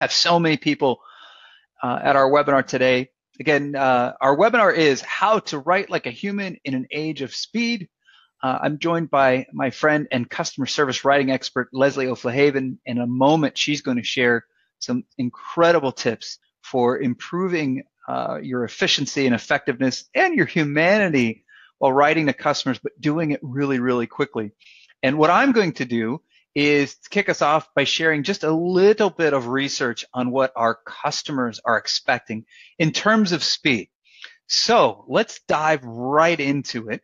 have so many people at our webinar today. Again, our webinar is How to Write Like a Human in an Age of Speed. I'm joined by my friend and customer service writing expert, Leslie O'Flahaven. In a moment, she's going to share some incredible tips for improving your efficiency and effectiveness and your humanity while writing to customers, but doing it really, really quickly. And what I'm going to do is kick us off by sharing just a little bit of research on what our customers are expecting in terms of speed. So let's dive right into it.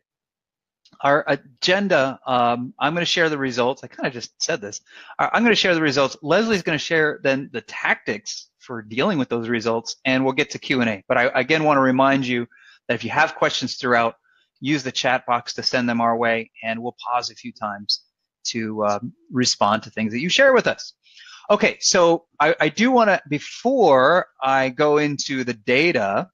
Our agenda, I'm going to share the results. I kind of just said this. I'm going to share the results. Leslie's going to share then the tactics for dealing with those results, and we'll get to Q&A. But I again want to remind you that if you have questions throughout, use the chat box to send them our way, and we'll pause a few times to respond to things that you share with us. Okay, so I do want to, before I go into the data,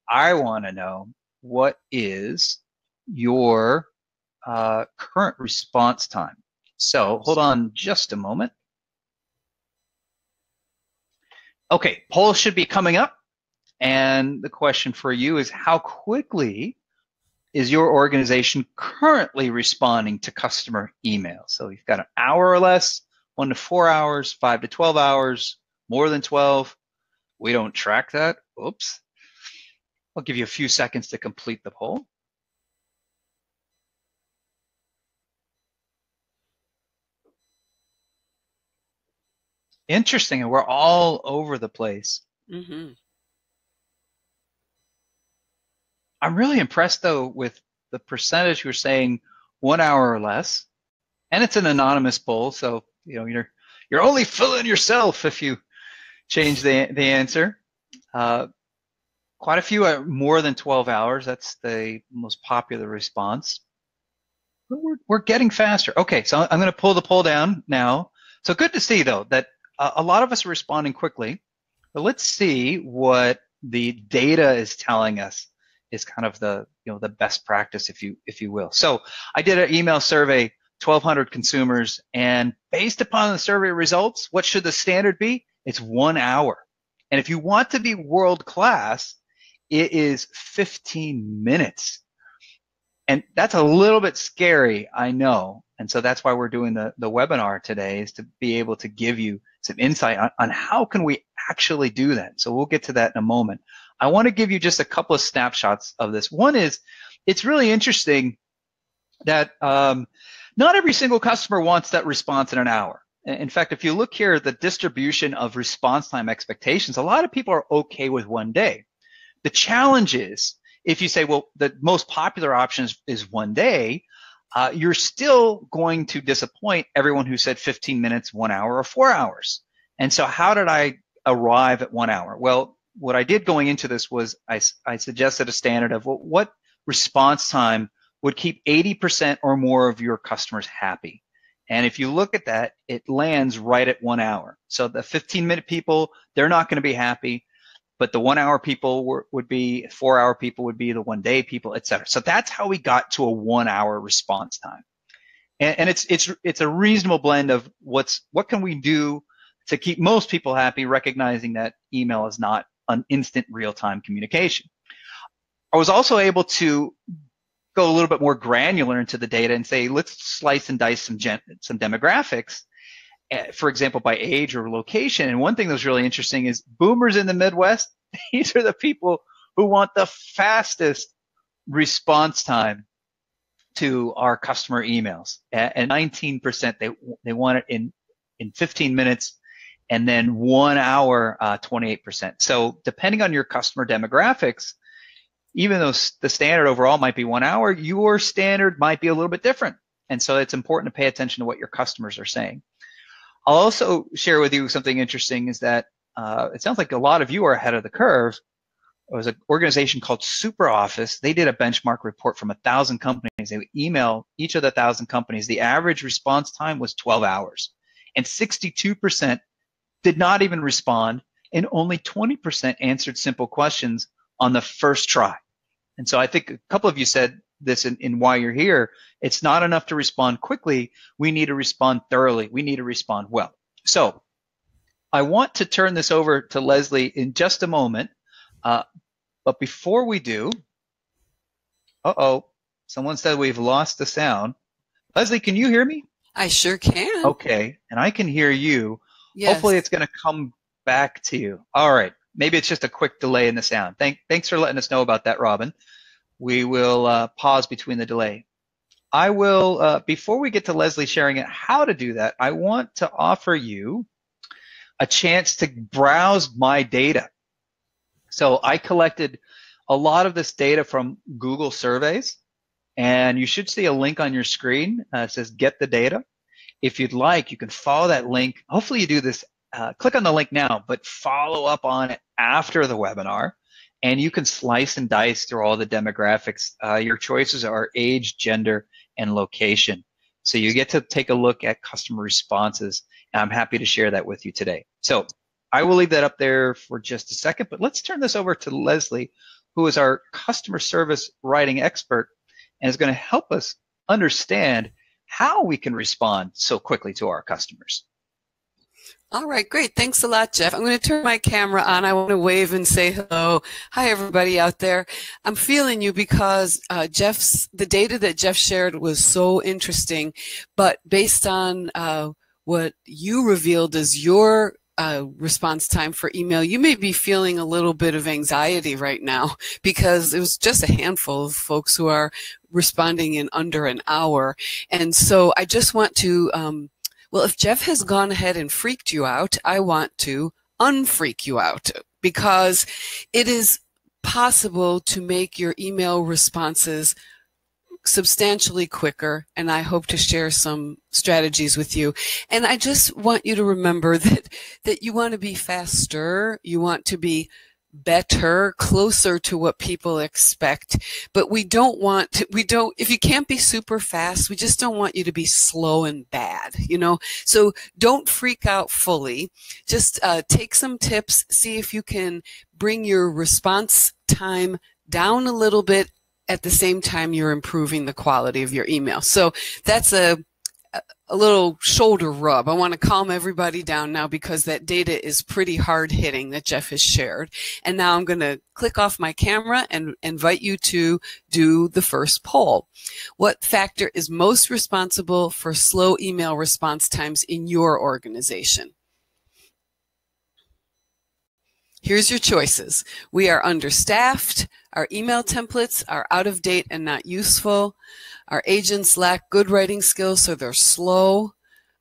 I want to know what is your current response time. So hold on just a moment. Okay, polls should be coming up, and the question for you is, how quickly is your organization currently responding to customer emails? So you've got an hour or less, 1 to 4 hours, 5 to 12 hours, more than 12. We don't track that. Oops. I'll give you a few seconds to complete the poll. Interesting, and we're all over the place. Mm-hmm. I'm really impressed, though, with the percentage who are saying 1 hour or less, and it's an anonymous poll, so you're only fooling yourself if you change the answer. Quite a few are more than 12 hours. That's the most popular response. But we're getting faster. Okay, so I'm going to pull the poll down now. So good to see, though, that a lot of us are responding quickly. But let's see what the data is telling us is kind of the the best practice, if you will. So I did an email survey, 1,200 consumers, and based upon the survey results, what should the standard be? It's 1 hour. And if you want to be world class, it is 15 minutes. And that's a little bit scary, I know. And so that's why we're doing the webinar today, is to be able to give you some insight on how can we actually do that. So we'll get to that in a moment. I want to give you just a couple of snapshots of this. One is, it's really interesting that not every single customer wants that response in an hour. In fact, if you look here at the distribution of response time expectations, a lot of people are okay with 1 day. The challenge is, if you say, well, the most popular option is 1 day, you're still going to disappoint everyone who said 15 minutes, 1 hour, or 4 hours. And so how did I arrive at 1 hour? Well, what I did going into this was I suggested a standard of what response time would keep 80% or more of your customers happy. And if you look at that, it lands right at 1 hour. So the 15-minute people, they're not going to be happy, but the 1 hour people would be, 4 hour people would be the 1 day people, et cetera. So that's how we got to a 1 hour response time. And it's a reasonable blend of what can we do to keep most people happy, recognizing that email is not an instant real-time communication. I was also able to go a little bit more granular into the data and say, let's slice and dice some demographics, for example, by age or location. And one thing that was really interesting is boomers in the Midwest, these are the people who want the fastest response time to our customer emails. And 19%, they want it in 15 minutes, and then 1 hour, 28%. So depending on your customer demographics, even though the standard overall might be 1 hour, your standard might be a little bit different. And so it's important to pay attention to what your customers are saying. I'll also share with you something interesting, is that it sounds like a lot of you are ahead of the curve. It was an organization called SuperOffice. They did a benchmark report from 1,000 companies. They would email each of the 1,000 companies. The average response time was 12 hours. And 62% did not even respond, and only 20% answered simple questions on the first try. And so I think a couple of you said this in why you're here. It's not enough to respond quickly. We need to respond thoroughly. We need to respond well. So I want to turn this over to Leslie in just a moment. But before we do, someone said we've lost the sound. Leslie, can you hear me? I sure can. Okay, and I can hear you. Yes. Hopefully it's going to come back to you. All right, maybe it's just a quick delay in the sound. Thanks for letting us know about that, Robin. We will pause between the delay. I will, before we get to Leslie sharing how to do that, I want to offer you a chance to browse my data. So I collected a lot of this data from Google surveys, and you should see a link on your screen. It says get the data. If you'd like, you can follow that link. Hopefully you do this, click on the link now, but follow up on it after the webinar, and you can slice and dice through all the demographics. Your choices are age, gender, and location. So you get to take a look at customer responses, and I'm happy to share that with you today. So I will leave that up there for just a second, but let's turn this over to Leslie, who is our customer service writing expert and is going to help us understand how we can respond so quickly to our customers. All right, great. Thanks a lot, Jeff. I'm going to turn my camera on. I want to wave and say hello. Hi, everybody out there. I'm feeling you because the data that Jeff shared was so interesting, but based on what you revealed as your response time for email, you may be feeling a little bit of anxiety right now because it was just a handful of folks who are responding in under an hour. And so I just want to, well, if Jeff has gone ahead and freaked you out, I want to unfreak you out because it is possible to make your email responses substantially quicker, and I hope to share some strategies with you. And I just want you to remember that you want to be faster, you want to be better, closer to what people expect, but if you can't be super fast, we just don't want you to be slow and bad, so don't freak out fully. Just take some tips, see if you can bring your response time down a little bit at the same time you're improving the quality of your email. So that's a little shoulder rub. I want to calm everybody down now because that data is pretty hard hitting that Jeff has shared. And now I'm going to click off my camera and invite you to do the first poll. What factor is most responsible for slow email response times in your organization? Here's your choices. We are understaffed. Our email templates are out of date and not useful. Our agents lack good writing skills, so they're slow.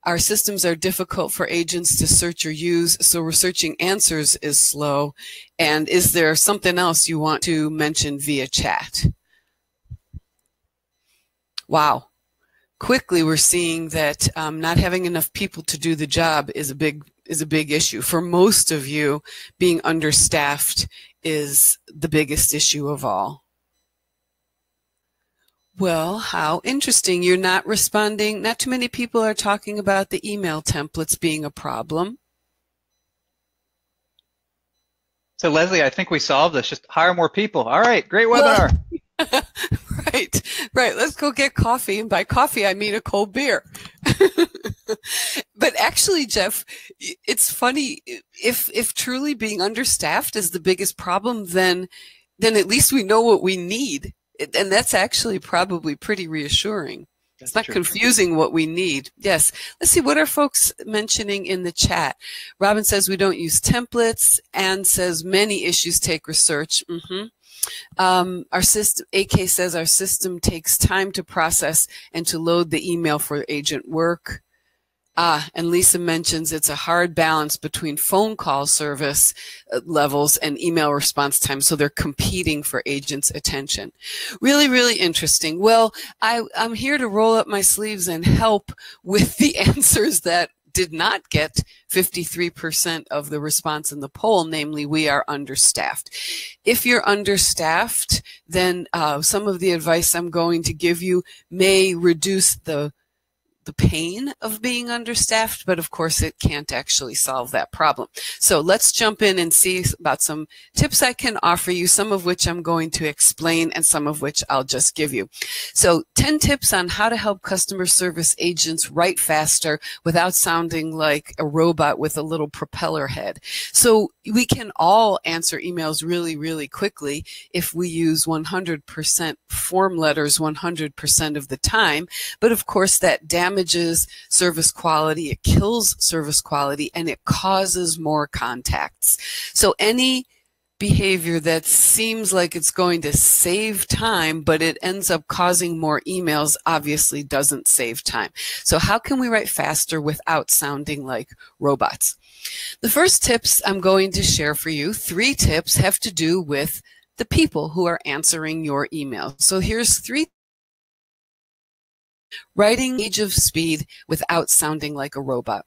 Our systems are difficult for agents to search or use, so researching answers is slow. And is there something else you want to mention via chat? Wow. Quickly, we're seeing that not having enough people to do the job is a big issue. For most of you, being understaffed is the biggest issue of all. Well, how interesting. You're not responding. Not too many people are talking about the email templates being a problem. So Leslie, I think we solved this. Just hire more people. All right, great webinar. Right. Let's go get coffee. And by coffee, I mean a cold beer. But actually, Jeff, it's funny. If truly being understaffed is the biggest problem, then at least we know what we need. And that's actually probably pretty reassuring. It's not confusing what we need. Yes. Let's see, what are folks mentioning in the chat? Robin says we don't use templates. Anne says many issues take research. Our system, AK says our system takes time to process and to load the email for agent work. And Lisa mentions it's a hard balance between phone call service levels and email response time, so they're competing for agents' attention. Really, really interesting. Well, I'm here to roll up my sleeves and help with the answers that did not get 53% of the response in the poll, namely we are understaffed. If you're understaffed, then some of the advice I'm going to give you may reduce the the pain of being understaffed, but of course it can't actually solve that problem. So let's jump in and see about some tips I can offer you, some of which I'm going to explain and some of which I'll just give you. So 10 tips on how to help customer service agents write faster without sounding like a robot with a little propeller head. So we can all answer emails really, really quickly if we use 100% form letters 100% of the time. But of course, that damages service quality, it kills service quality, and it causes more contacts. So any behavior that seems like it's going to save time, but it ends up causing more emails, obviously doesn't save time. So how can we write faster without sounding like robots? The first tips I'm going to share for you, 3 tips, have to do with the people who are answering your email. So here's 3. Writing Age of Speed without sounding like a robot.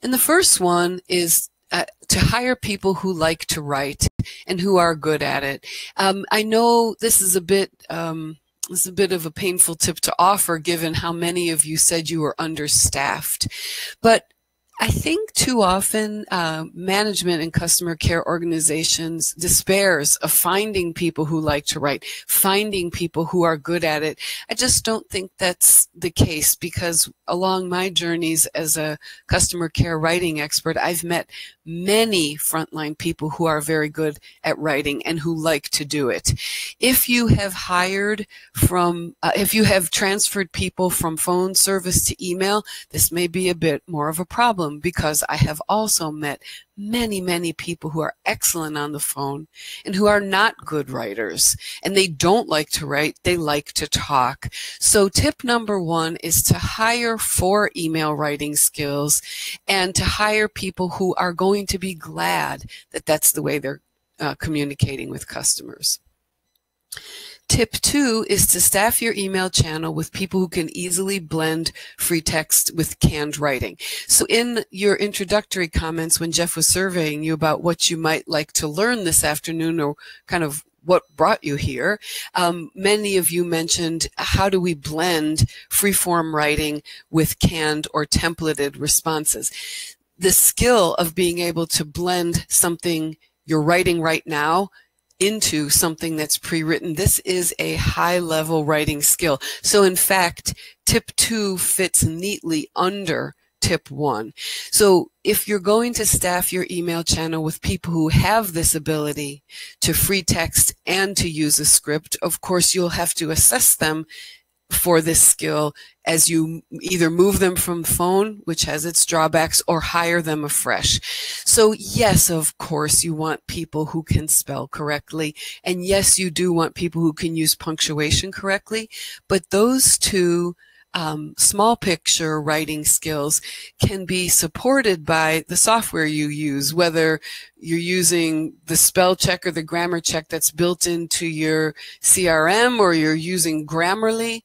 And the first one is to hire people who like to write and who are good at it. I know this is a bit of a painful tip to offer, given how many of you said you were understaffed, but I think too often management and customer care organizations despairs of finding people who like to write, finding people who are good at it. I just don't think that's the case, because along my journeys as a customer care writing expert, I've met many frontline people who are very good at writing and who like to do it. If you have if you have transferred people from phone service to email, this may be a bit more of a problem, because I have also met many, many people who are excellent on the phone and who are not good writers. And they don't like to write, they like to talk. So tip number 1 is to hire for email writing skills and to hire people who are going to be glad that that's the way they're communicating with customers. Tip 2 is to staff your email channel with people who can easily blend free text with canned writing. So in your introductory comments, when Jeff was surveying you about what you might like to learn this afternoon, or kind of what brought you here, many of you mentioned, how do we blend free-form writing with canned or templated responses? The skill of being able to blend something you're writing right now into something that's pre-written, this is a high-level writing skill. So in fact, tip 2 fits neatly under tip 1. So if you're going to staff your email channel with people who have this ability to free text and to use a script, of course you'll have to assess them for this skill as you either move them from phone, which has its drawbacks, or hire them afresh. So yes, of course, you want people who can spell correctly. And yes, you do want people who can use punctuation correctly. But those two small picture writing skills can be supported by the software you use, whether you're using the spell check or the grammar check that's built into your CRM, or you're using Grammarly.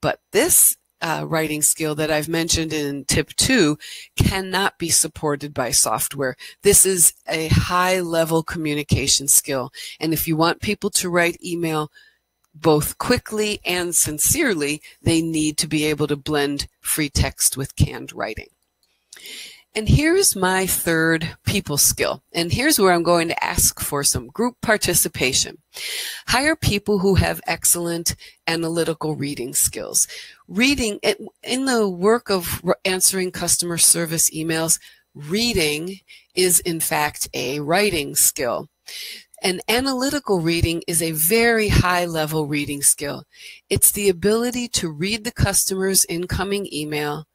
But this writing skill that I've mentioned in tip 2 cannot be supported by software. This is a high-level communication skill. And if you want people to write email both quickly and sincerely, they need to be able to blend free text with canned writing. And here's my third people skill. And here's where I'm going to ask for some group participation. Hire people who have excellent analytical reading skills. Reading, in the work of answering customer service emails, reading is in fact a writing skill. And analytical reading is a very high-level reading skill. It's the ability to read the customer's incoming email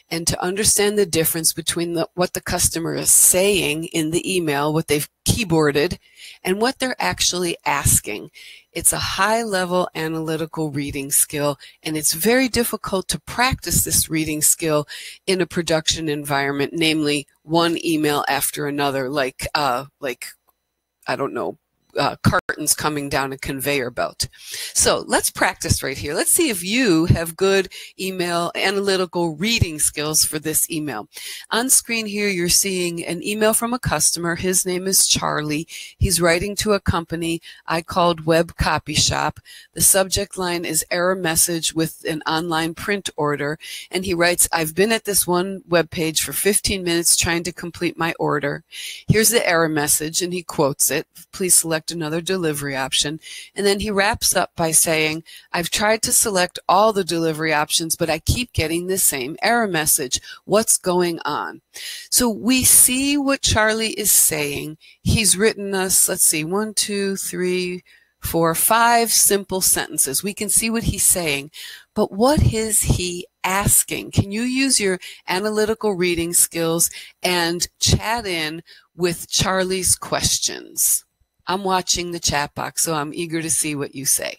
and to understand the difference between what the customer is saying in the email, what they've keyboarded, and what they're actually asking. It's a high-level analytical reading skill, and it's very difficult to practice this reading skill in a production environment, namely one email after another, like I don't know, cartons coming down a conveyor belt. So let's practice right here. Let's see if you have good email analytical reading skills for this email. On screen here, you're seeing an email from a customer. His name is Charlie. He's writing to a company I called Web Copy Shop. The subject line is error message with an online print order. And he writes, I've been at this one web page for 15 minutes trying to complete my order. Here's the error message, and he quotes it. Please select another delivery option. And then he wraps up by saying, I've tried to select all the delivery options, but I keep getting the same error message. What's going on? So we see what Charlie is saying. He's written us, let's see, 1, 2, 3, 4, 5 simple sentences. We can see what he's saying, but what is he asking? Can you use your analytical reading skills and chat in with Charlie's questions? I'm watching the chat box, so I'm eager to see what you say.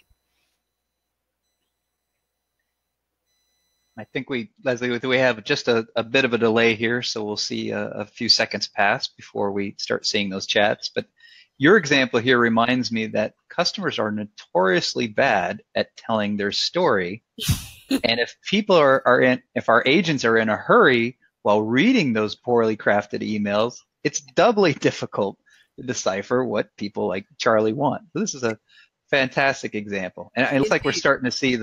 I think Leslie, we have just a bit of a delay here, so we'll see a few seconds pass before we start seeing those chats. But your example here reminds me that customers are notoriously bad at telling their story. And if people if our agents are in a hurry while reading those poorly crafted emails, it's doubly difficult to decipher what people like Charlie want. So this is a fantastic example. And it looks like we're starting to see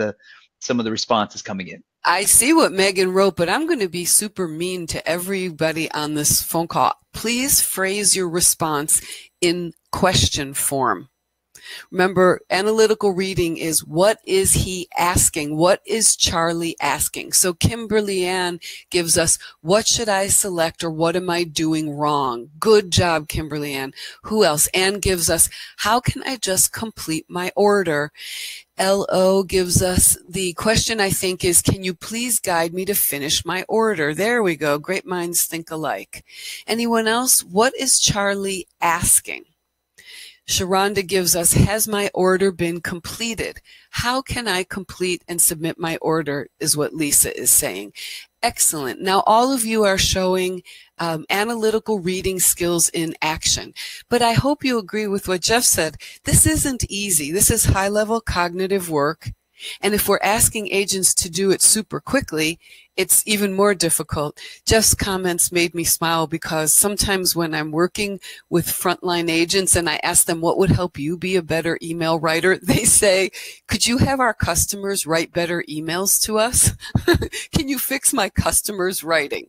some of the responses coming in. I see what Megan wrote, but I'm going to be super mean to everybody on this phone call. Please phrase your response in question form. Remember, analytical reading is what is he asking? What is Charlie asking? So Kimberly Ann gives us, what should I select or what am I doing wrong? Good job, Kimberly Ann. Who else? Ann gives us, how can I just complete my order? LO gives us the question, I think, is, can you please guide me to finish my order? There we go. Great minds think alike. Anyone else? What is Charlie asking? Sharonda gives us, has my order been completed? How can I complete and submit my order is what Lisa is saying. Excellent. Now all of you are showing analytical reading skills in action. But I hope you agree with what Jeff said. This isn't easy. This is high-level cognitive work. And if we're asking agents to do it super quickly, it's even more difficult. Jeff's comments made me smile because sometimes when I'm working with frontline agents and I ask them what would help you be a better email writer, they say, could you have our customers write better emails to us? Can you fix my customers' writing?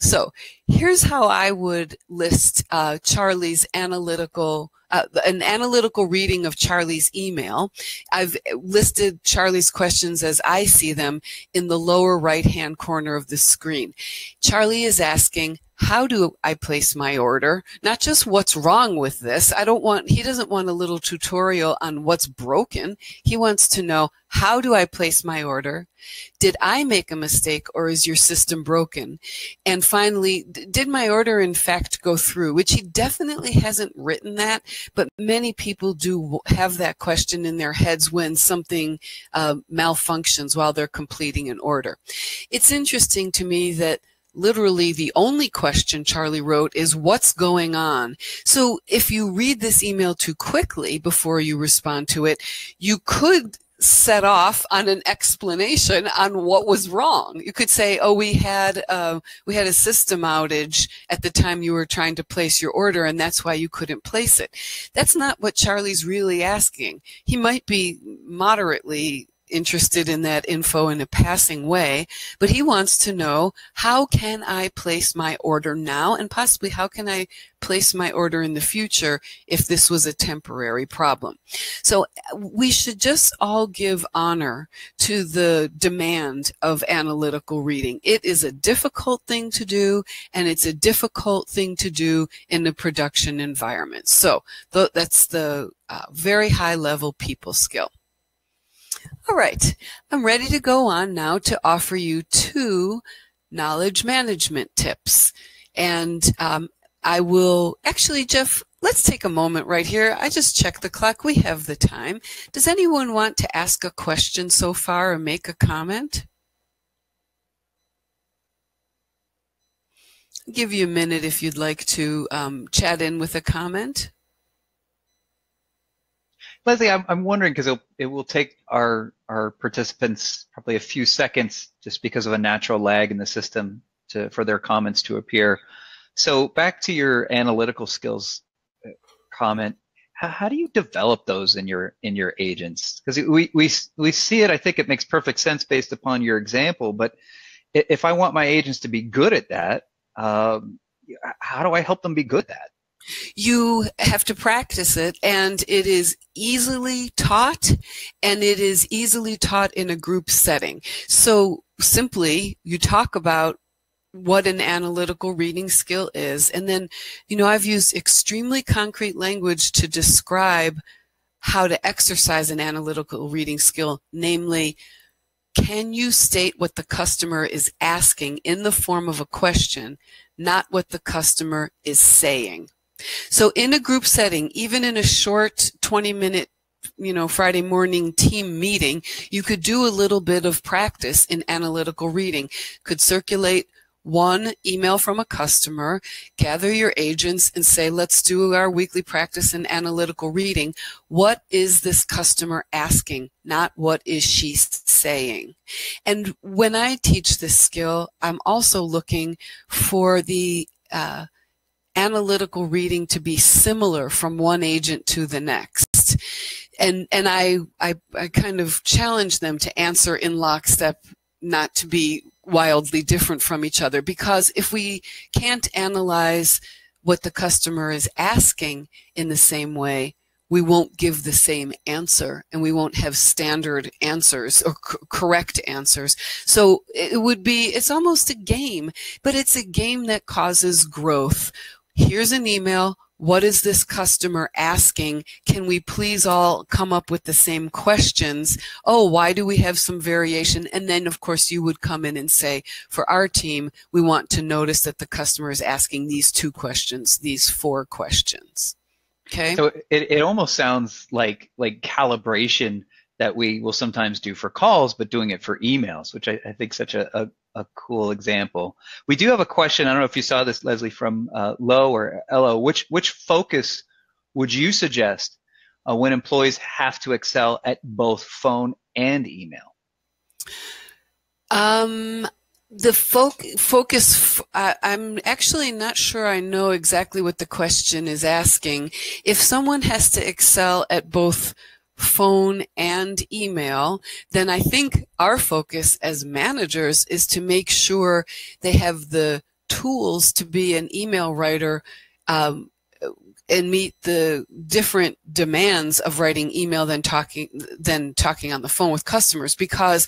So here's how I would list Charlie's analytical an analytical reading of Charlie's email. I've listed Charlie's questions as I see them in the lower right-hand corner of the screen. Charlie is asking, how do I place my order? Not just what's wrong with this. He doesn't want a little tutorial on what's broken. He wants to know, how do I place my order? Did I make a mistake or is your system broken? And finally, did my order in fact go through? Which he definitely hasn't written that, but many people do have that question in their heads when something malfunctions while they're completing an order. It's interesting to me that literally the only question Charlie wrote is what's going on. So if you read this email too quickly before you respond to it, you could set off on an explanation on what was wrong. You could say, oh, we had a system outage at the time you were trying to place your order and that's why you couldn't place it. That's not what Charlie's really asking. He might be moderately interested in that info in a passing way, but he wants to know, how can I place my order now, and possibly how can I place my order in the future if this was a temporary problem. So we should just all give honor to the demand of analytical reading. It is a difficult thing to do, and it's a difficult thing to do in a production environment. So that's the very high level people skill. All right, I'm ready to go on now to offer you 2 knowledge management tips. And I will, actually, Jeff, let's take a moment right here. I just checked the clock. We have the time. Does anyone want to ask a question so far or make a comment? I'll give you a minute if you'd like to chat in with a comment. Leslie, I'm wondering because it will take our participants probably a few seconds just because of a natural lag in the system for their comments to appear. So back to your analytical skills comment, how do you develop those in your agents? Because we see it, I think it makes perfect sense based upon your example, but if I want my agents to be good at that, how do I help them be good at that? You have to practice it, and it is easily taught, and it is easily taught in a group setting. So simply, you talk about what an analytical reading skill is, and then, I've used extremely concrete language to describe how to exercise an analytical reading skill, namely, can you state what the customer is asking in the form of a question, not what the customer is saying? So in a group setting, even in a short 20-minute, Friday morning team meeting, you could do a little bit of practice in analytical reading. Could circulate one email from a customer, gather your agents and say, let's do our weekly practice in analytical reading. What is this customer asking? Not what is she saying? And when I teach this skill, I'm also looking for the analytical reading to be similar from one agent to the next. And I kind of challenge them to answer in lockstep, not to be wildly different from each other, because if we can't analyze what the customer is asking in the same way, we won't give the same answer, and we won't have standard answers or correct answers. So it's almost a game, but it's a game that causes growth. Here's an email. What is this customer asking? Can we please all come up with the same questions? Oh, why do we have some variation? And then, of course, you would come in and say, for our team, we want to notice that the customer is asking these 2 questions, these 4 questions. Okay. So it almost sounds like calibration that we will sometimes do for calls, but doing it for emails, which I think is such a cool example. We do have a question. I don't know if you saw this, Leslie, from Lo or Elo. Which focus would you suggest when employees have to excel at both phone and email? The focus, I'm actually not sure I know exactly what the question is asking. If someone has to excel at both phone and email, then I think our focus as managers is to make sure they have the tools to be an email writer and meet the different demands of writing email than talking on the phone with customers, because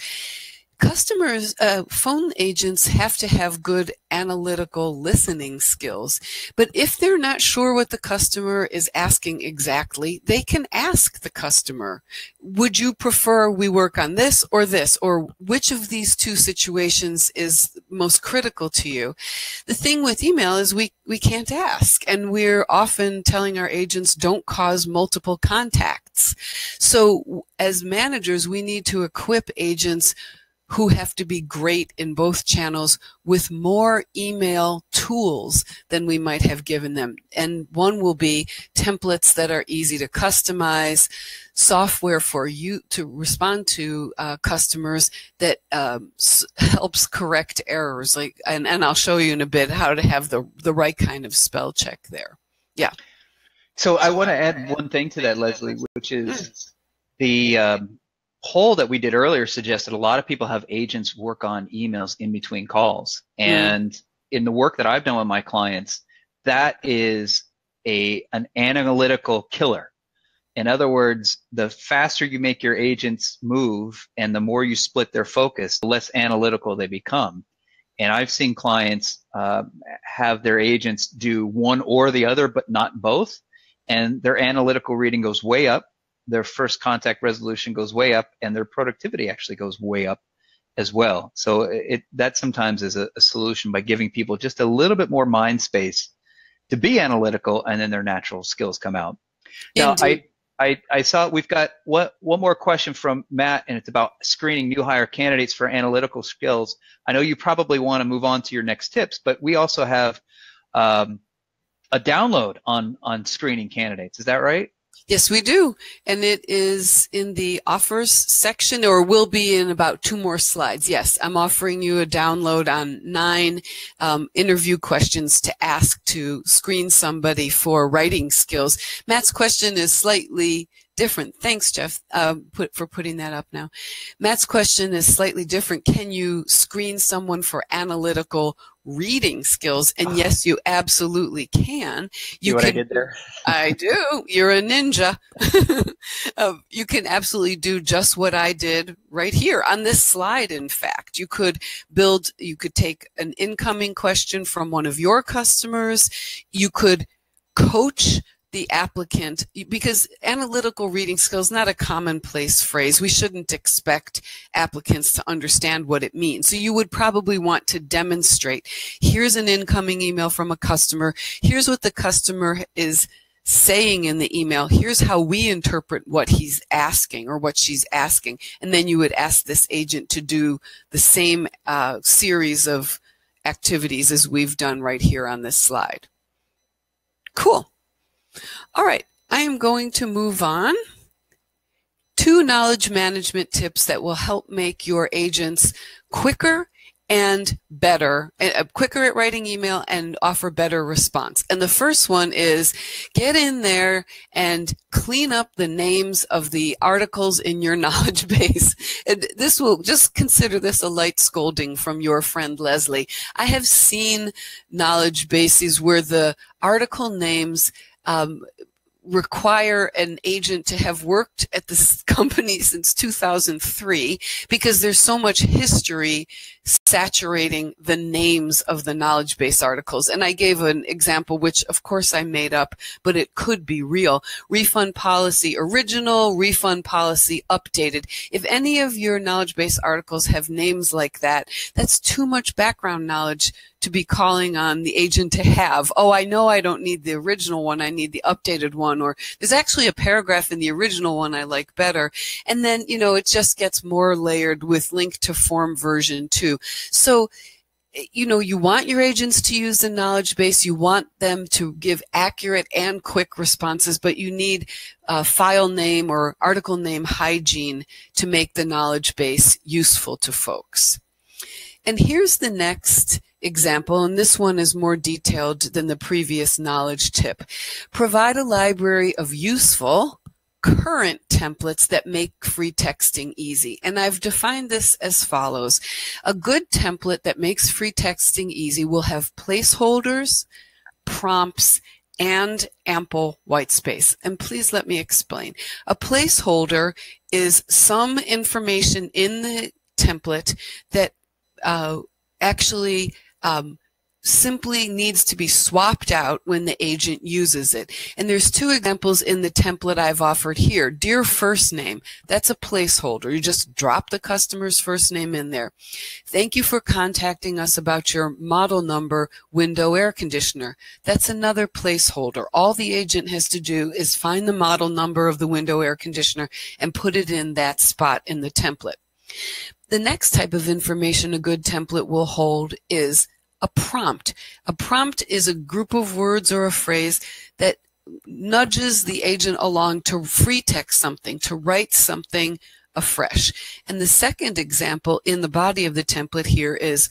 customers, phone agents have to have good analytical listening skills. But if they're not sure what the customer is asking exactly, they can ask the customer, would you prefer we work on this? Or which of these 2 situations is most critical to you? The thing with email is we can't ask, and we're often telling our agents, don't cause multiple contacts. So as managers, we need to equip agents who have to be great in both channels with more email tools than we might have given them. And one will be templates that are easy to customize, software for you to respond to customers that helps correct errors. And I'll show you in a bit how to have the right kind of spell check there. Yeah. So I want to add one thing to that, Leslie, which is the poll that we did earlier suggested a lot of people have agents work on emails in between calls. And in the work that I've done with my clients, that is an analytical killer. In other words, the faster you make your agents move and the more you split their focus, the less analytical they become. And I've seen clients have their agents do one or the other, but not both. And their analytical reading goes way up. Their first contact resolution goes way up, and their productivity actually goes way up as well. So that sometimes is a solution by giving people just a little bit more mind space to be analytical, and then their natural skills come out. Now, I saw we've got one more question from Matt, and it's about screening new hire candidates for analytical skills. I know you probably want to move on to your next tips, but we also have a download on screening candidates. Is that right? Yes, we do. And it is in the offers section, or will be in about 2 more slides. Yes, I'm offering you a download on 9 interview questions to ask to screen somebody for writing skills. Matt's question is slightly different. Thanks, Jeff, for putting that up now. Matt's question is slightly different. Can you screen someone for analytical reading skills? And yes, you absolutely can. You see what I did there? I do. You're a ninja. You can absolutely do just what I did right here on this slide. In fact, you could take an incoming question from one of your customers. You could coach the applicant, because analytical reading skills is not a commonplace phrase. We shouldn't expect applicants to understand what it means. So you would probably want to demonstrate, here's an incoming email from a customer, here's what the customer is saying in the email, here's how we interpret what he's asking or what she's asking, and then you would ask this agent to do the same series of activities as we've done right here on this slide. Cool. All right, I am going to move on. 2 knowledge management tips that will help make your agents quicker and better, quicker at writing email and offer better response. And the first one is get in there and clean up the names of the articles in your knowledge base. And this will, just consider this a light scolding from your friend Leslie. I have seen knowledge bases where the article names require an agent to have worked at this company since 2003 because there's so much history saturating the names of the knowledge base articles. And I gave an example, which of course I made up, but it could be real. Refund policy original, refund policy updated. If any of your knowledge base articles have names like that, that's too much background knowledge to be calling on the agent to have. Oh, I know I don't need the original one, I need the updated one, or there's actually a paragraph in the original one I like better. And then, you know, it just gets more layered with link to form version 2. So, you know, you want your agents to use the knowledge base, you want them to give accurate and quick responses, but you need file name or article name hygiene to make the knowledge base useful to folks. And here's the next example, and this one is more detailed than the previous knowledge tip. Provide a library of useful current templates that make free texting easy. And I've defined this as follows. A good template that makes free texting easy will have placeholders, prompts, and ample white space. And please let me explain. A placeholder is some information in the template that actually simply needs to be swapped out when the agent uses it. And there's 2 examples in the template I've offered here. Dear first name, that's a placeholder. You just drop the customer's first name in there. Thank you for contacting us about your model number window air conditioner. That's another placeholder. All the agent has to do is find the model number of the window air conditioner and put it in that spot in the template. The next type of information a good template will hold is a prompt. A prompt is a group of words or a phrase that nudges the agent along to free text something, to write something afresh. And the second example in the body of the template here is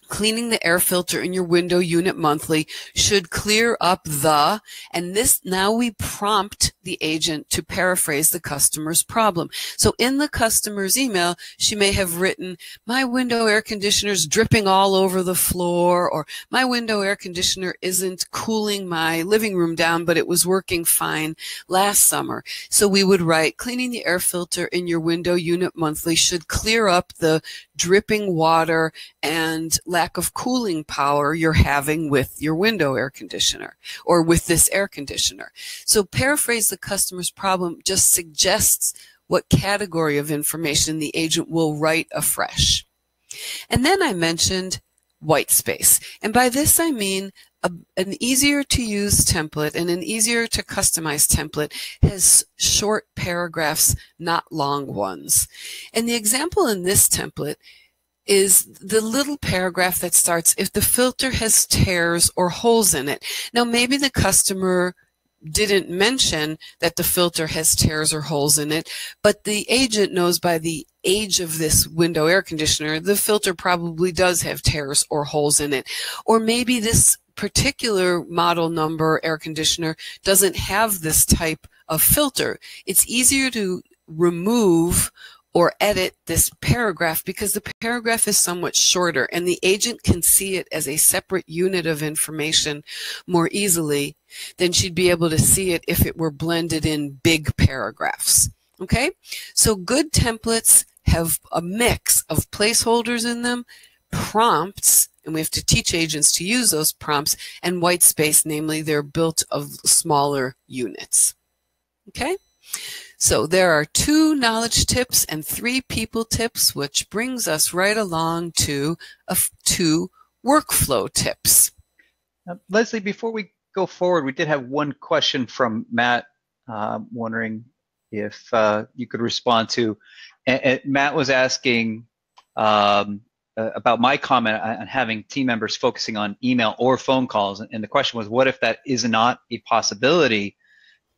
cleaning the air filter in your window unit monthly should clear up the, and this, now we prompt the agent to paraphrase the customer's problem. So in the customer's email, she may have written, my window air conditioner's dripping all over the floor, or my window air conditioner isn't cooling my living room down, but it was working fine last summer. So we would write, cleaning the air filter in your window unit monthly should clear up the dripping water and lack of cooling power you're having with your window air conditioner or with this air conditioner. So paraphrase the customer's problem just suggests what category of information the agent will write afresh. And then I mentioned white space. And by this I mean an easier to use template and an easier to customize template has short paragraphs, not long ones. And the example in this template is the little paragraph that starts, if the filter has tears or holes in it. Now maybe the customer didn't mention that the filter has tears or holes in it, but the agent knows by the age of this window air conditioner, the filter probably does have tears or holes in it. Or maybe this particular model number air conditioner doesn't have this type of filter. It's easier to remove or edit this paragraph because the paragraph is somewhat shorter and the agent can see it as a separate unit of information more easily than she'd be able to see it if it were blended in big paragraphs. Okay? So good templates have a mix of placeholders in them, prompts, and we have to teach agents to use those prompts, and white space, namely they're built of smaller units. Okay? So there are 2 knowledge tips and 3 people tips, which brings us right along to 2 workflow tips. Leslie, before we go forward, we did have one question from Matt, wondering if you could respond to. Matt was asking about my comment on having team members focusing on email or phone calls. And the question was, what if that is not a possibility?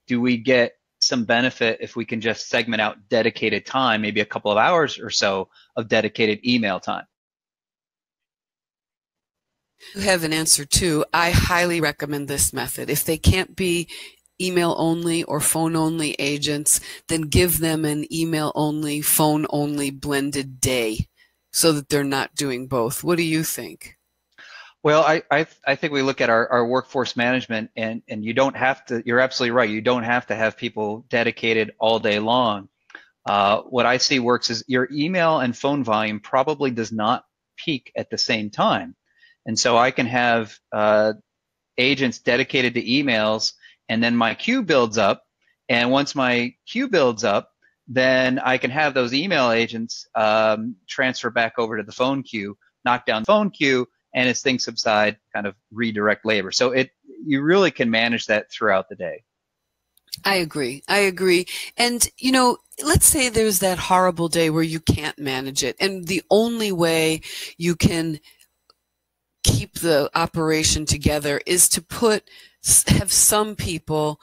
Do we get some benefit if we can just segment out dedicated time, maybe a couple of hours or so of dedicated email time? You have an answer too. I highly recommend this method. If they can't be email only or phone only agents, then give them an email only, phone only blended day so that they're not doing both. What do you think? Well, I think we look at our workforce management, and you don't have to, you're absolutely right, you don't have to have people dedicated all day long. What I see works is your email and phone volume probably does not peak at the same time. And so I can have agents dedicated to emails, and then my queue builds up, and once my queue builds up, then I can have those email agents transfer back over to the phone queue, knock down the phone queue, and as things subside, kind of redirect labor. So you really can manage that throughout the day. I agree. I agree. And, you know, let's say there's that horrible day where you can't manage it. And the only way you can keep the operation together is to have some people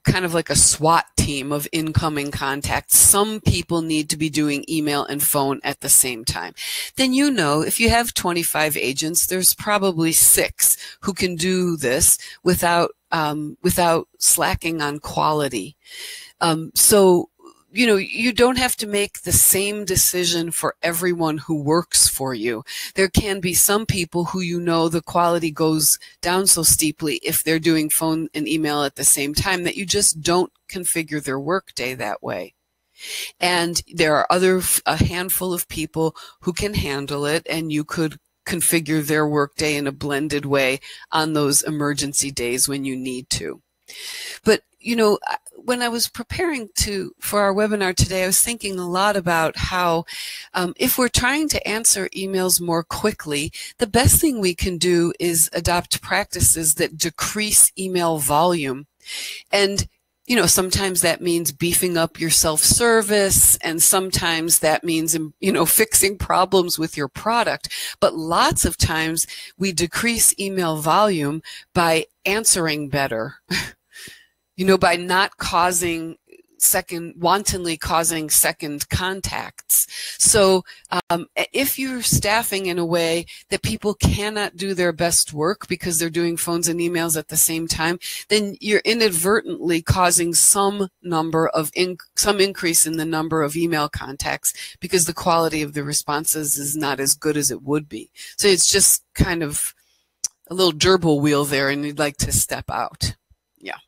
kind of like a SWAT team of incoming contacts. Some people need to be doing email and phone at the same time. Then, you know, if you have 25 agents, there's probably 6 who can do this without slacking on quality. So, you know, you don't have to make the same decision for everyone who works for you. There can be some people who, you know, the quality goes down so steeply if they're doing phone and email at the same time that you just don't configure their workday that way. And there are a handful of people who can handle it, and you could configure their workday in a blended way on those emergency days when you need to. But, you know, when I was preparing for our webinar today, I was thinking a lot about how if we're trying to answer emails more quickly, the best thing we can do is adopt practices that decrease email volume. And, you know, sometimes that means beefing up your self-service, and sometimes that means, you know, fixing problems with your product. But lots of times we decrease email volume by answering better. You know, by not wantonly causing second contacts. So if you're staffing in a way that people cannot do their best work because they're doing phones and emails at the same time, then you're inadvertently causing some increase in the number of email contacts because the quality of the responses is not as good as it would be. So it's just kind of a little gerbil wheel there, and you'd like to step out. Yeah.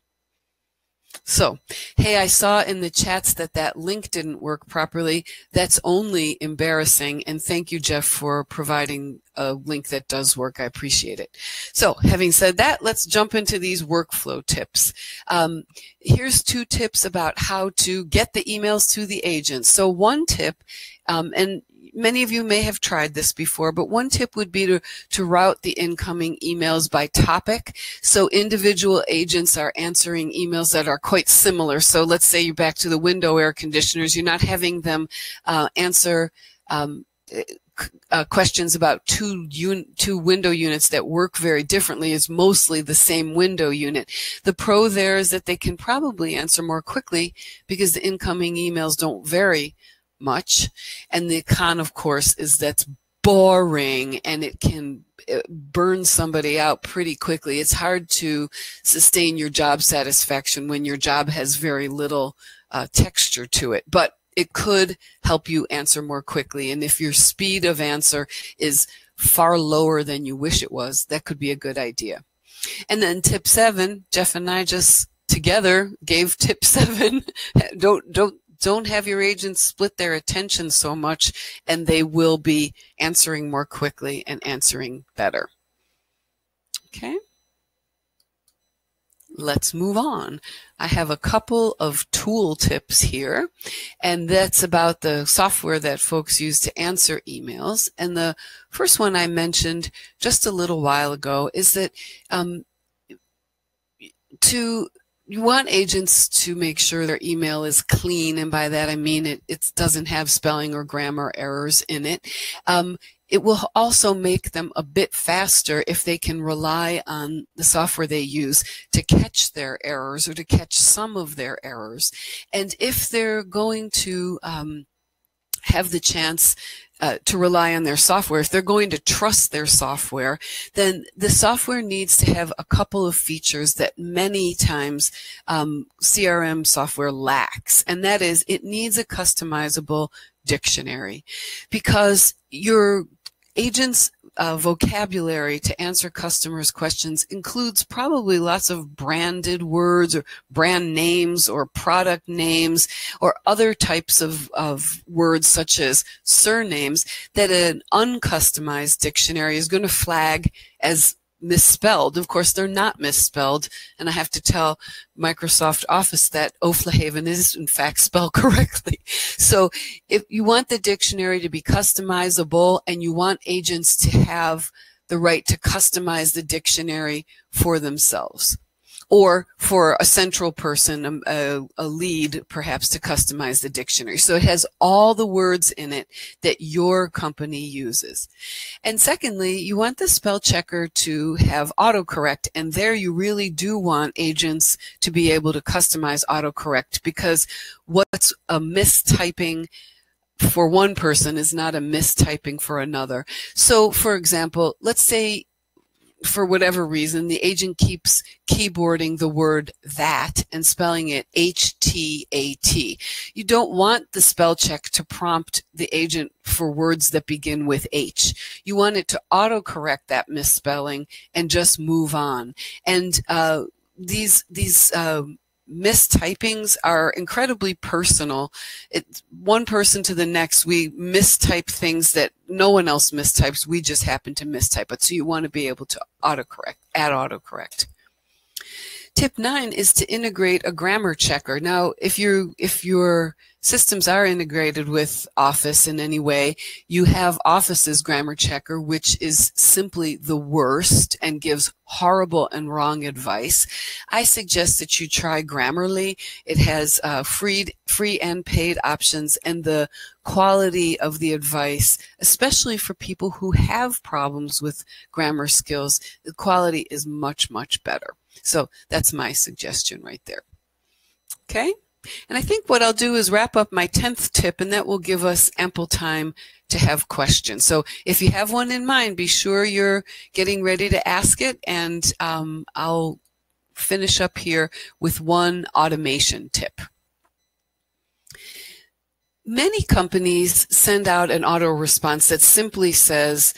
So, hey, I saw in the chats that link didn't work properly. That's only embarrassing. And thank you, Jeff, for providing a link that does work. I appreciate it. So, having said that, let's jump into these workflow tips. Here's 2 tips about how to get the emails to the agents. So one tip, and many of you may have tried this before, but one tip would be to route the incoming emails by topic. So individual agents are answering emails that are quite similar. So let's say you're back to the window air conditioners. You're not having them answer questions about two window units that work very differently is mostly the same window unit. The pro there is that they can probably answer more quickly because the incoming emails don't vary much. And the con, of course, is that's boring and it can burn somebody out pretty quickly. It's hard to sustain your job satisfaction when your job has very little texture to it. But it could help you answer more quickly. And if your speed of answer is far lower than you wish it was, that could be a good idea. And then tip 7, Jeff and I just together gave tip 7. Don't have your agents split their attention so much, and they will be answering more quickly and answering better. Okay. Let's move on. I have a couple of tool tips here, and that's about the software that folks use to answer emails. And the first one I mentioned just a little while ago is that you want agents to make sure their email is clean, and by that I mean it doesn't have spelling or grammar errors in it. It will also make them a bit faster if they can rely on the software they use to catch their errors or to catch some of their errors. And if they're going to have the chance to rely on their software, if they're going to trust their software, then the software needs to have a couple of features that many times CRM software lacks. And that is, it needs a customizable dictionary, because your agent's vocabulary to answer customers' questions includes probably lots of branded words or brand names or product names or other types of words such as surnames that an uncustomized dictionary is going to flag as misspelled. Of course, they're not misspelled, and I have to tell Microsoft Office that O'Flahaven is in fact spelled correctly. So if you want the dictionary to be customizable and you want agents to have the right to customize the dictionary for themselves, or for a central person, a lead perhaps, to customize the dictionary. So it has all the words in it that your company uses. And secondly, you want the spell checker to have autocorrect, and there you really do want agents to be able to customize autocorrect, because what's a mistyping for one person is not a mistyping for another. So for example, let's say for whatever reason, the agent keeps keyboarding the word that and spelling it H-T-A-T. You don't want the spell check to prompt the agent for words that begin with H. You want it to autocorrect that misspelling and just move on. And these mistypings are incredibly personal. It's one person to the next. We mistype things that no one else mistypes. We just happen to mistype it. So you want to be able to add autocorrect. Tip 9 is to integrate a grammar checker. Now, if your systems are integrated with Office in any way, you have Office's grammar checker, which is simply the worst and gives horrible and wrong advice. I suggest that you try Grammarly. It has free and paid options, and the quality of the advice, especially for people who have problems with grammar skills, the quality is much, much better. So that's my suggestion right there. Okay? And I think what I'll do is wrap up my 10th tip, and that will give us ample time to have questions. So if you have one in mind, be sure you're getting ready to ask it, and I'll finish up here with one automation tip. Many companies send out an auto response that simply says,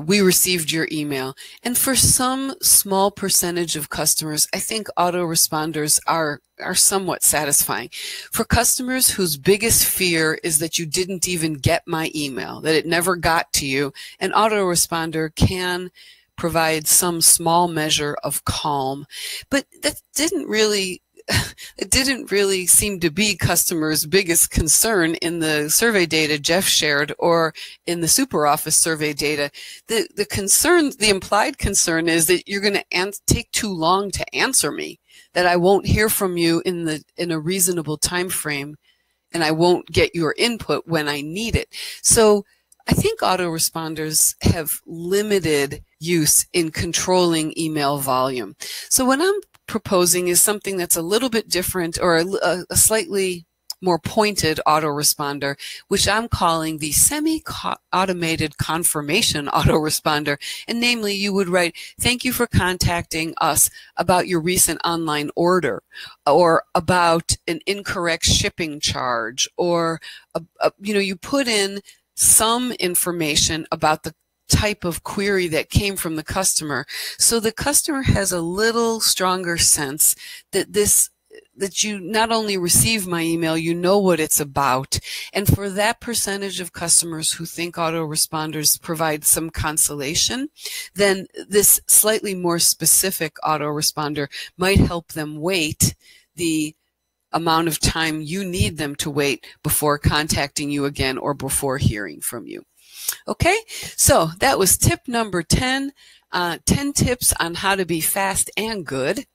we received your email. And for some small percentage of customers, I think autoresponders are somewhat satisfying. For customers whose biggest fear is that you didn't even get my email, that it never got to you, an autoresponder can provide some small measure of calm. But that didn't really seem to be customers' biggest concern in the survey data Jeff shared or in the SuperOffice survey data. The concern, the implied concern, is that you're going to take too long to answer me, that I won't hear from you in a reasonable time frame, and I won't get your input when I need it. So I think autoresponders have limited use in controlling email volume. So what I'm proposing is something that's a little bit different, or a slightly more pointed autoresponder, which I'm calling the semi-automated confirmation autoresponder. And namely, you would write, "Thank you for contacting us about your recent online order," or about an incorrect shipping charge, or you put in some information about the type of query that came from the customer, so the customer has a little stronger sense that you not only receive my email, you know what it's about. And for that percentage of customers who think autoresponders provide some consolation, then this slightly more specific autoresponder might help them wait the amount of time you need them to wait before contacting you again or before hearing from you. Okay, so that was tip number 10. 10 tips on how to be fast and good.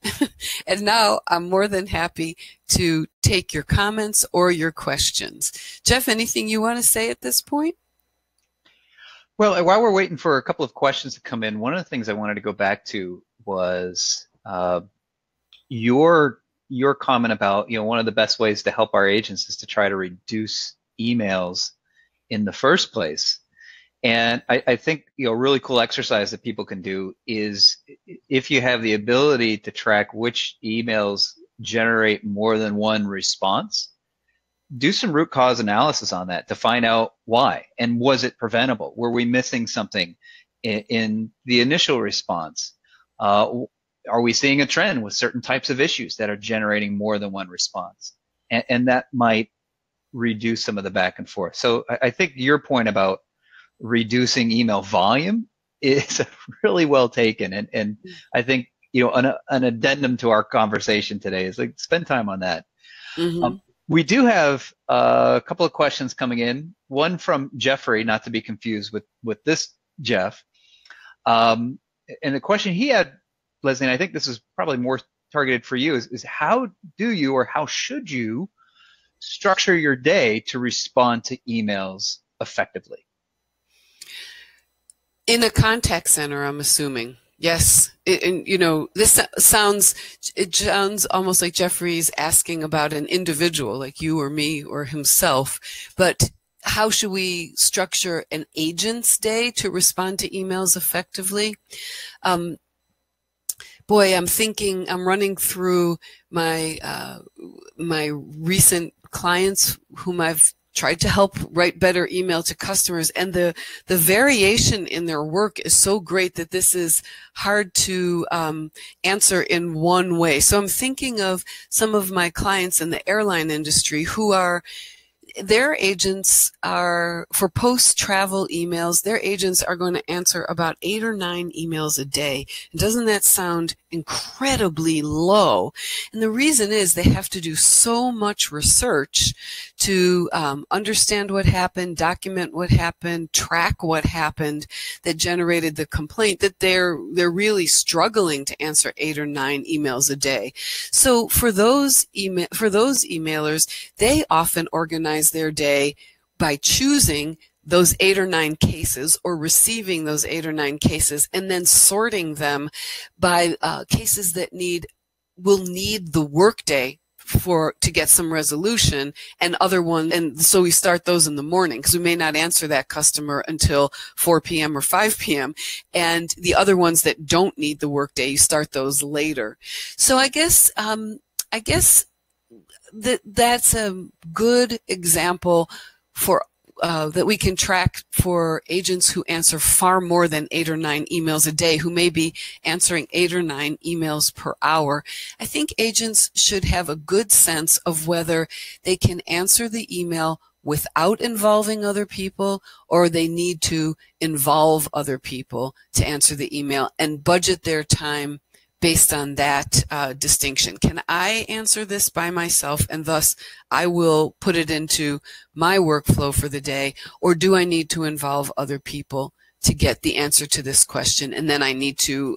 And now I'm more than happy to take your comments or your questions. Jeff, anything you want to say at this point? Well, while we're waiting for a couple of questions to come in, one of the things I wanted to go back to was your comment about, one of the best ways to help our agents is to try to reduce emails in the first place. And I think, a really cool exercise that people can do is, if you have the ability to track which emails generate more than one response, do some root cause analysis on that to find out why, and was it preventable? Were we missing something in the initial response? Are we seeing a trend with certain types of issues that are generating more than one response? And that might reduce some of the back and forth. So I think your point about reducing email volume is really well taken. And I think, an addendum to our conversation today is spend time on that. Mm-hmm. We do have a couple of questions coming in. One from Jeffrey, not to be confused with this Jeff. And the question he had, Leslie, and I think this is probably more targeted for you, is how do you, or how should you, structure your day to respond to emails effectively? In a contact center, I'm assuming. Yes. This sounds almost like Jeffrey's asking about an individual, like you or me or himself. But how should we structure an agent's day to respond to emails effectively? Boy, I'm running through my my recent clients whom I've tried to help write better email to customers, and the variation in their work is so great that this is hard to answer in one way. So I'm thinking of some of my clients in the airline industry who their agents are, for post-travel emails, their agents are going to answer about 8 or 9 emails a day. And doesn't that sound incredibly low? And the reason is they have to do so much research to understand what happened, document what happened, track what happened that generated the complaint, that they're really struggling to answer 8 or 9 emails a day. So for those emailers, they often organize their day by choosing those 8 or 9 cases, or receiving those 8 or 9 cases, and then sorting them by cases that will need the workday to get some resolution, and other ones, and so we start those in the morning because we may not answer that customer until 4 p.m. or 5 p.m. and the other ones that don't need the workday, you start those later. So I guess that's a good example for that we can track for agents who answer far more than 8 or 9 emails a day, who may be answering 8 or 9 emails per hour. I think agents should have a good sense of whether they can answer the email without involving other people, or they need to involve other people to answer the email, and budget their time based on that distinction. Can I answer this by myself, and thus I will put it into my workflow for the day, or do I need to involve other people to get the answer to this question, and then I need to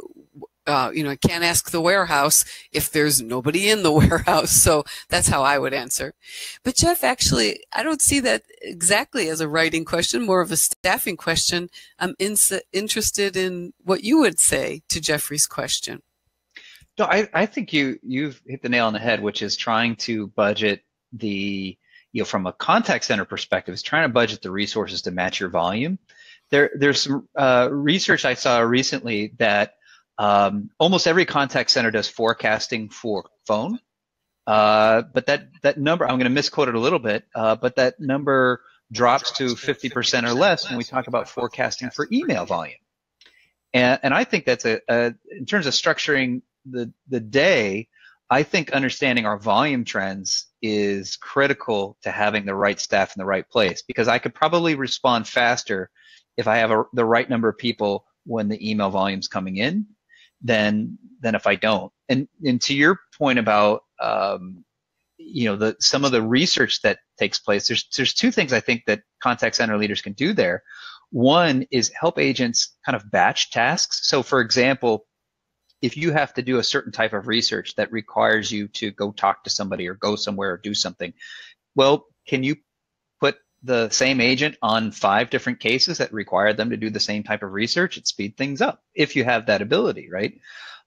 I can't ask the warehouse if there's nobody in the warehouse. So that's how I would answer. But Jeff, actually, I don't see that exactly as a writing question, more of a staffing question. I'm interested in what you would say to Jeffrey's question. No, I think you've hit the nail on the head, which is trying to budget from a contact center perspective, is trying to budget the resources to match your volume. There's some research I saw recently that almost every contact center does forecasting for phone, but that number, I'm going to misquote it a little bit, but that number drops to 50% or less when we talk about forecasting for email volume. And I think that's in terms of structuring the day, I think understanding our volume trends is critical to having the right staff in the right place, because I could probably respond faster if I have the right number of people when the email volume's coming in than if I don't. And to your point about some of the research that takes place, there's two things I think that contact center leaders can do there. One is help agents kind of batch tasks. So for example, if you have to do a certain type of research that requires you to go talk to somebody or go somewhere or do something, well, can you put the same agent on 5 different cases that require them to do the same type of research? It speed things up if you have that ability, right?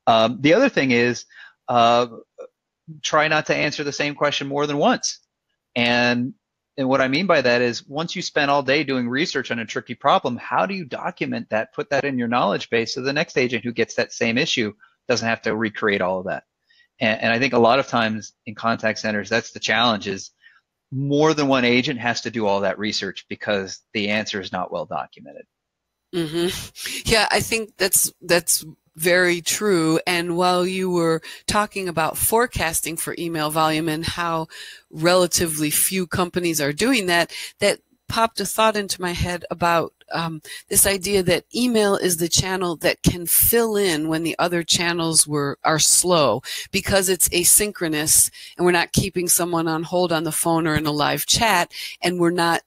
The other thing is try not to answer the same question more than once. And what I mean by that is, once you spend all day doing research on a tricky problem, how do you document that, put that in your knowledge base so the next agent who gets that same issue doesn't have to recreate all of that? And I think a lot of times in contact centers, that's the challenge, is more than one agent has to do all that research because the answer is not well documented. Mm-hmm. Yeah, I think that's very true. And while you were talking about forecasting for email volume and how relatively few companies are doing that, that popped a thought into my head about this idea that email is the channel that can fill in when the other channels are slow, because it's asynchronous and we're not keeping someone on hold on the phone or in a live chat, and we're not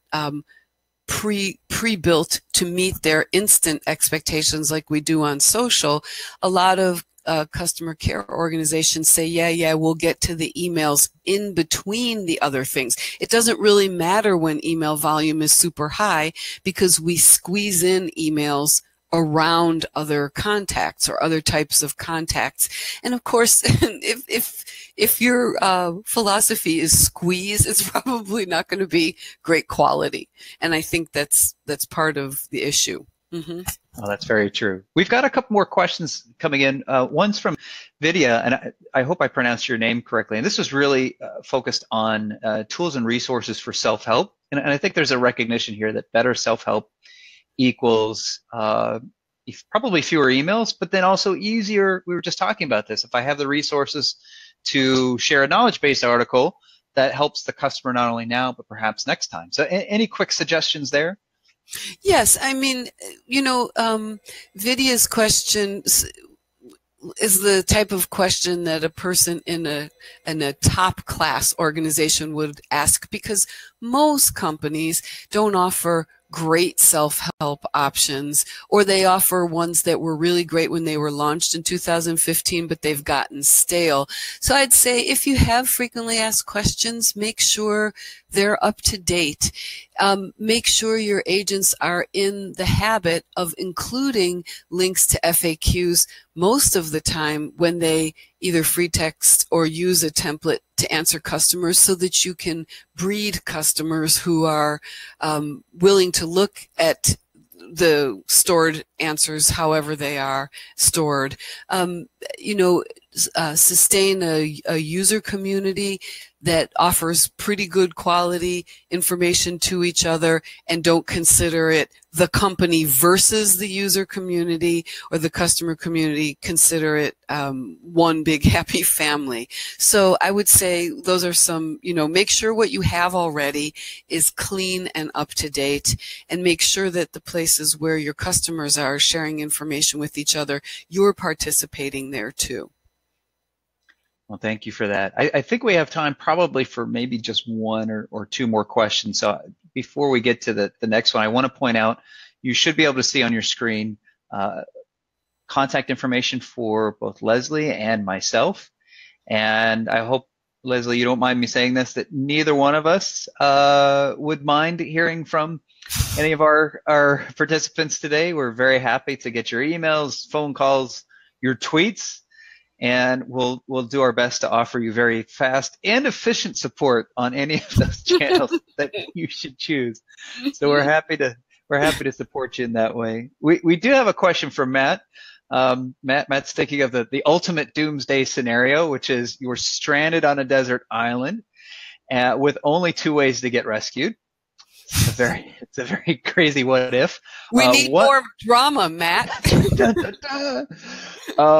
pre-built to meet their instant expectations like we do on social. A lot of customer care organizations say, yeah, we'll get to the emails in between the other things. It doesn't really matter when email volume is super high, because we squeeze in emails around other contacts or other types of contacts. And of course, if your philosophy is squeeze, it's probably not going to be great quality. And I think that's part of the issue. Mm-hmm. Oh, that's very true. We've got a couple more questions coming in. One's from Vidya, and I hope I pronounced your name correctly. And this was really focused on tools and resources for self-help. And I think there's a recognition here that better self-help equals probably fewer emails, but then also easier. We were just talking about this. If I have the resources to share a knowledge-based article, that helps the customer not only now, but perhaps next time. So any quick suggestions there? Yes, I mean, Vidya's question is the type of question that a person in a top class organization would ask, because most companies don't offer great self-help options, or they offer ones that were really great when they were launched in 2015, but they've gotten stale. So I'd say if you have frequently asked questions, make sure they're up to date. Make sure your agents are in the habit of including links to FAQs most of the time when they either free text or use a template to answer customers, so that you can breed customers who are willing to look at the stored answers however they are stored. Sustain a user community that offers pretty good quality information to each other, and don't consider it the company versus the user community or the customer community. Consider it one big happy family. So I would say those are some, make sure what you have already is clean and up to date, and make sure that the places where your customers are sharing information with each other, you're participating there too. Well, thank you for that. I think we have time probably for maybe just one or two more questions. So before we get to the next one, I want to point out, you should be able to see on your screen contact information for both Leslie and myself. And I hope, Leslie, you don't mind me saying this, that neither one of us would mind hearing from any of our participants today. We're very happy to get your emails, phone calls, your tweets, and we'll do our best to offer you very fast and efficient support on any of those channels that you should choose. So we're happy to support you in that way. We do have a question from Matt. Matt's thinking of the ultimate doomsday scenario, which is you're stranded on a desert island with only 2 ways to get rescued. It's a very crazy what if. We need more drama, Matt. Dun, dun, dun.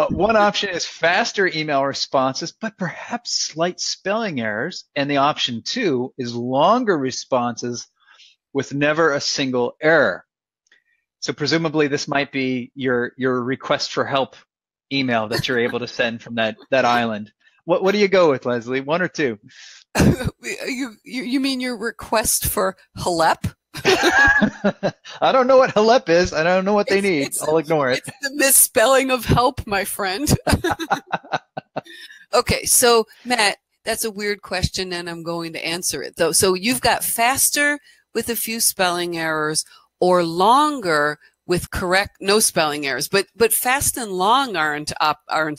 One option is faster email responses, but perhaps slight spelling errors. And the option 2 is longer responses with never a single error. So presumably this might be your request for help email that you're able to send from that island. What do you go with, Leslie? 1 or 2? You mean your request for Halep? I don't know what Halep is. I don't know what they need. I'll ignore it. It's the misspelling of help, my friend. Okay, so Matt, that's a weird question, and I'm going to answer it though. So you've got faster with a few spelling errors, or longer with no spelling errors, but fast and long aren't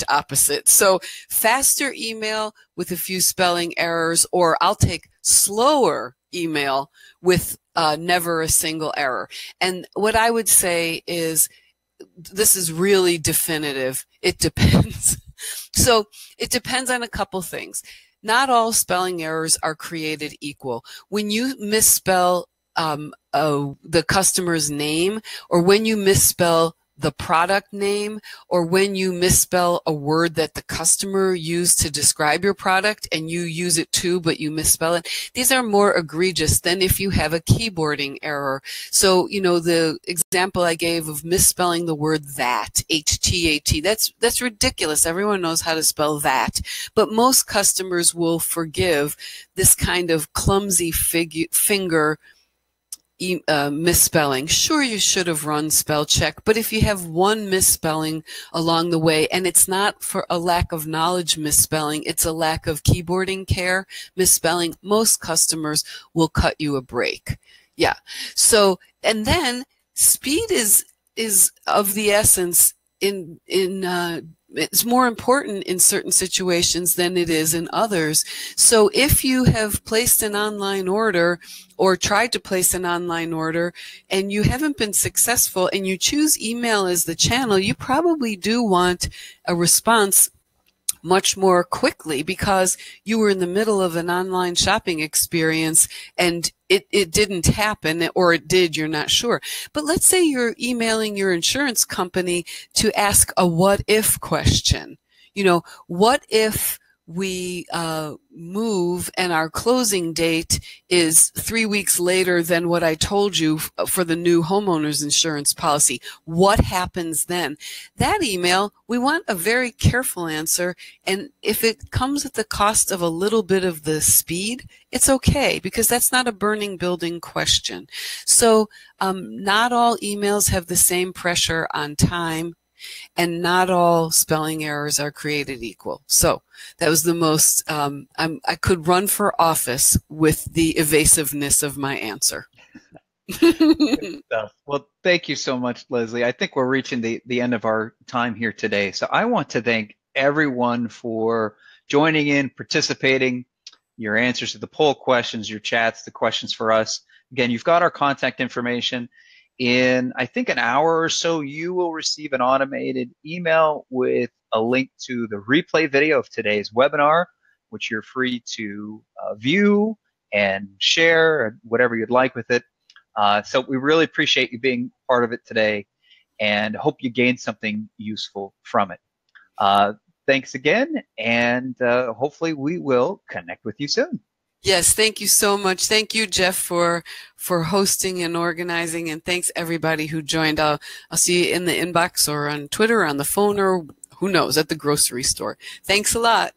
opposite. So faster email with a few spelling errors, or I'll take slower email with never a single error. And what I would say is, this is really definitive. It depends. So it depends on a couple things. Not all spelling errors are created equal. When you misspell the customer's name, or when you misspell the product name, or when you misspell a word that the customer used to describe your product and you use it too, but you misspell it, these are more egregious than if you have a keyboarding error. So, the example I gave of misspelling the word that, H-T-A-T, that's ridiculous. Everyone knows how to spell that. But most customers will forgive this kind of clumsy finger misspelling. Sure, you should have run spell check, but if you have one misspelling along the way, and it's not for a lack of knowledge misspelling, it's a lack of keyboarding care misspelling, most customers will cut you a break. Yeah. So, and then speed is of the essence it's more important in certain situations than it is in others. So if you have placed an online order or tried to place an online order and you haven't been successful and you choose email as the channel, you probably do want a response much more quickly because you were in the middle of an online shopping experience and it didn't happen, or it did, you're not sure. But let's say you're emailing your insurance company to ask a what if question. What if we move and our closing date is 3 weeks later than what I told you for the new homeowner's insurance policy? What happens then? That email, we want a very careful answer. And if it comes at the cost of a little bit of the speed, it's okay, because that's not a burning building question. So not all emails have the same pressure on time, and not all spelling errors are created equal. So that was the most, I could run for office with the evasiveness of my answer. Good stuff. Well, thank you so much, Leslie. I think we're reaching the end of our time here today. So I want to thank everyone for joining in, participating, your answers to the poll questions, your chats, the questions for us. Again, you've got our contact information. In, I think, an hour or so, you will receive an automated email with a link to the replay video of today's webinar, which you're free to view and share whatever you'd like with it. So we really appreciate you being part of it today and hope you gained something useful from it. Thanks again, and hopefully we will connect with you soon. Yes, thank you so much. Thank you, Jeff, for hosting and organizing, and thanks everybody who joined. I'll see you in the inbox or on Twitter or on the phone or who knows, at the grocery store. Thanks a lot.